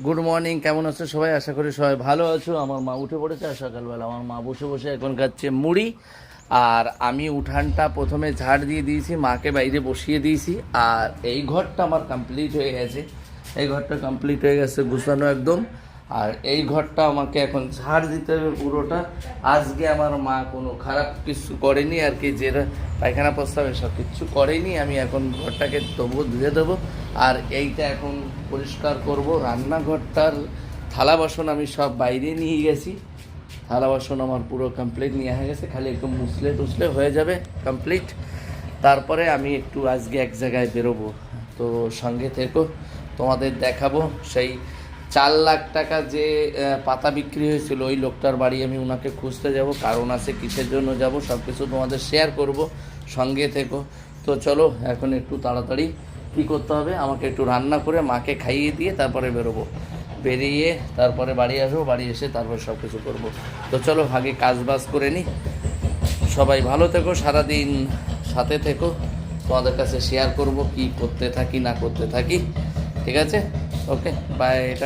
Good morning, কেমন আছো সবাই? আশা করি সবাই ভালো আছো। আমার মা উঠে পড়েছে আর সকালবেলা আমার মা বসে বসে এখন খাচ্ছে মুড়ি। আর আমি উঠানটা প্রথমে ঝাড় দিয়ে দিয়েছি, মাকে বাইরে বসিয়ে দিয়েছি। আর এই ঘরটা আমার কমপ্লিট হয়ে গেছে, এই ঘরটা কমপ্লিট হয়ে গেছে গুছানো একদম। আর এই ঘরটা আমাকে এখন ঝাড় দিতে হবে পুরোটা। আজকে আমার মা কোনো খারাপ কিছু করেনি আর কি, যেটা পায়খানা প্রস্তাব এসব কিছু করেনি। আমি এখন ঘরটাকে তবুও ধুয়ে দেবো। আর এইটা এখন পরিষ্কার করব। রান্নাঘরটার থালা বাসন আমি সব বাইরে নিয়ে গেছি, থালা বাসন আমার পুরো কমপ্লিট নিয়ে হয়ে গেছে, খালি একটু মুছলে টুসলে হয়ে যাবে কমপ্লিট। তারপরে আমি একটু আজকে এক জায়গায় বেরোবো, তো সঙ্গে থেকো, তোমাদের দেখাবো। সেই 4 লাখ টাকা যে পাতা বিক্রি হয়েছিল, ওই লোকটার বাড়ি আমি ওনাকে খুঁজতে যাব। কারণ আছে কিসের জন্য যাব, সব কিছু তোমাদের শেয়ার করব, সঙ্গে থেকো। তো চলো এখন একটু তাড়াতাড়ি কী করতে হবে, আমাকে একটু রান্না করে মাকে খাইয়ে দিয়ে তারপরে বেরোবো। বেরিয়ে তারপরে বাড়ি আসবো, বাড়ি এসে তারপরে সব কিছু করবো। তো চলো আগে কাজ বাজ করে নিই। সবাই ভালো থেকো, সারাদিন সাথে থেকো, তোমাদের কাছে শেয়ার করব কি করতে থাকি না করতে থাকি। ঠিক আছে, ওকে, বাই। এটা